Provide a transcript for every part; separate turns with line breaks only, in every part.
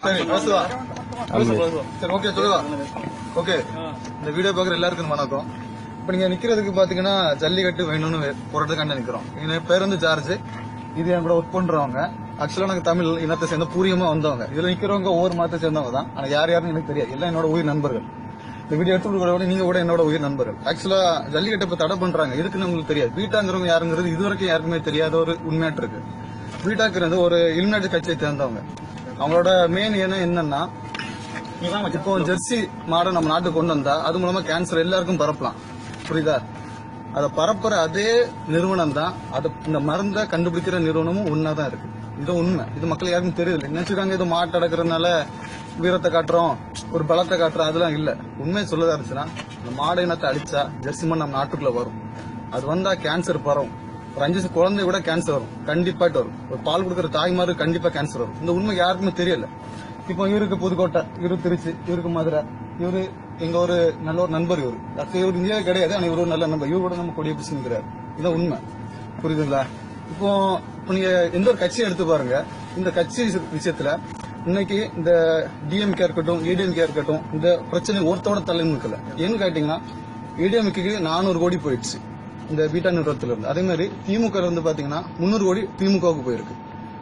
சரி பேசுவா சரி ஓகே சொல்லுவா ஓகே இந்த வீடியோ பாக்குற எல்லாருக்கும் வணக்கம். இப்ப நீங்க நிக்கிறதுக்கு பாத்தீங்கன்னா ஜல்லிக்கட்டு வேணும்னு போறதுக்காண்ட நிக்கிறோம். என் பேர் வந்து ஜார்ஜ். இது என் கூட ஒர்க் பண்றவங்க. ஆக்சுவலா நாங்க தமிழ் இனத்தை சேர்ந்த பூரியமா வந்தவங்க. இதுல நிக்கிறவங்க ஒவ்வொரு மதத்தை சேர்ந்தவங்க தான். ஆனா யார் யாருன்னு எனக்கு தெரியாது. எல்லாம் என்னோட உயிர் நண்பர்கள். இந்த வீடியோ எடுத்து நீங்க கூட என்னோட உயிர் நண்பர்கள். ஆக்சுவலா ஜல்லிக்கட்டை இப்ப தடை பண்றாங்க. எதுக்குன்னு உங்களுக்கு தெரியாது. வீட்டாங்கிறவங்க யாருங்கிறது இதுவரைக்கும் யாருக்குமே தெரியாத ஒரு உண்மையாட்டு இருக்கு. வீட்டாக்குறது ஒரு இலுமினாட்டி கட்சியை சேர்ந்தவங்க. அவங்களோட மெயின் என்னன்னா இப்போ ஜெர்சி மாடை நம்ம நாட்டுக்கு கொண்டு வந்தா அது மூலமா கேன்சர் எல்லாருக்கும் பரப்பலாம். புரியுதா? அதை பரப்புற அதே நிறுவனம் தான் இந்த மருந்தை கண்டுபிடிக்கிற நிறுவனமும் ஒன்னாதான் இருக்கு. இது உண்மை. இது மக்கள் யாருக்கும் தெரியல. நினைச்சுக்காங்க இது மாட்டு அடக்கிறதுனால வீரத்தை காட்டுறோம், ஒரு பலத்தை காட்டுறோம். அதெல்லாம் இல்ல. உண்மையை சொல்லதா இருந்துச்சுன்னா இந்த மாடு இனத்தை அடிச்சா ஜெர்சி மாடு நம்ம நாட்டுக்குள்ள வரும். அது வந்தா கேன்சர் பரவும். ஒரு 5 குழந்தை கூட கேன்சர் வரும். கண்டிப்பாட்டு வரும். ஒரு பால் கொடுக்குற தாய்மாரு கண்டிப்பா கேன்சர் வரும். இந்த உண்மை யாருக்குமே தெரியல. இப்போ இவருக்கு புதுக்கோட்டை, இவரு திருச்சி, இவருக்கு மதுரை, இவரு எங்க ஒரு நல்ல ஒரு நண்பர். இவரு இந்தியா கிடையாது. ஆனா இவரு ஒரு நல்ல நண்பர். இவரு கூட நம்ம கொடியை பிடிச்சு நிற்கிறாரு. இதான் உண்மை. புரியுதுங்களா? இப்போ நீங்க எந்த ஒரு கட்சியை எடுத்து பாருங்க. இந்த கட்சி விஷயத்துல இன்னைக்கு இந்த டிஎம்கே இருக்கட்டும், ஏடிஎம்கே இருக்கட்டும், இந்த பிரச்சனை ஒருத்தோட தலைமை இருக்கல. ஏன்னு கேட்டீங்கன்னா ஏடிஎம்கே 400 கோடி போயிடுச்சு இந்த பீட்டா நிறுவனத்துல இருந்து. அதே மாதிரி திமுக வந்து பாத்தீங்கன்னா 300 கோடி திமுகவுக்கு போயிருக்கு.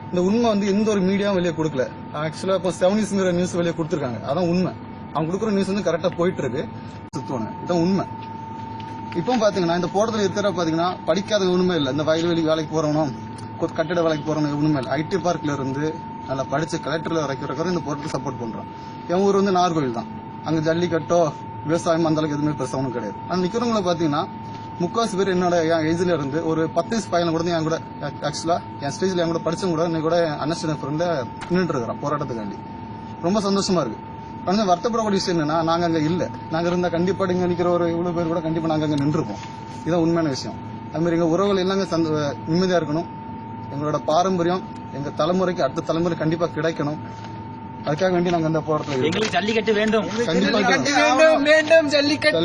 இந்த உண்மை வந்து எந்த ஒரு மீடியாவும் வெளியே கொடுக்கல. ஆக்சுவலா இப்போ 7 நியூஸ் வெளியே கொடுத்திருக்காங்க. அதான் உண்மை. அவங்க கொடுக்குற நியூஸ் வந்து கரெக்டா போயிட்டு இருக்கு. சுத்துவாங்க. இதான் உண்மை. இப்போ பாத்தீங்கன்னா இந்த போராட்டத்தில் இருக்கிற பாத்தீங்கன்னா படிக்காத ஒண்ணுமே இல்லை. இந்த வயல்வெளி வேலைக்கு போறவனும் கட்டிட வேலைக்கு போறவனும் ஒண்ணுமே இல்லை. ஐடி பார்க்ல இருந்து நல்லா படிச்ச கலெக்டர்ல வரைக்கும் இந்த போராட்டத்தை சப்போர்ட் பண்றான். என் ஊர் வந்து நாகர்கோவில் தான். அங்க ஜல்லிக்கட்டோ விவசாயம் அந்த அளவுக்கு எதுவுமே பெருசா ஒன்றும் கிடையாது. ஆனா நிக்கிறவங்களை பாத்தீங்கன்னா முக்காசு பேர் என்னோட என் ஏஜ்ல இருந்து ஒரு 10 வயசு பையன் கூட என் கூட ஆக்சுவலா என் ஸ்டேஜ்ல என் கூட படிச்சவங்க கூட இன்னைக்கு கூட அண்ணன் ஃப்ரெண்ட நின்றுட்டு இருக்கிறான் போராட்டத்துக்காண்டி. ரொம்ப சந்தோஷமா இருக்கு. ஆனா வருத்தப்படக்கூடிய விஷயம் என்னன்னா நாங்க அங்க இல்ல. நாங்க இருந்தா கண்டிப்பா இங்க நிக்கிற ஒரு இவ்வளவு பேர் கூட கண்டிப்பா நாங்க அங்க நின்றுருப்போம். இதான் உண்மையான விஷயம். அது மாதிரி எங்க உறவுகள் எல்லாமே நிம்மதியா இருக்கணும். எங்களோட பாரம்பரியம் எங்க தலைமுறைக்கு அடுத்த தலைமுறை கண்டிப்பா கிடைக்கணும். அதுக்காக வேண்டி நாங்க அந்த போராட்டத்தில்
எங்களுக்கு ஜல்லிக்கட்டு வேண்டும்.
ஜல்லிக்கட்டு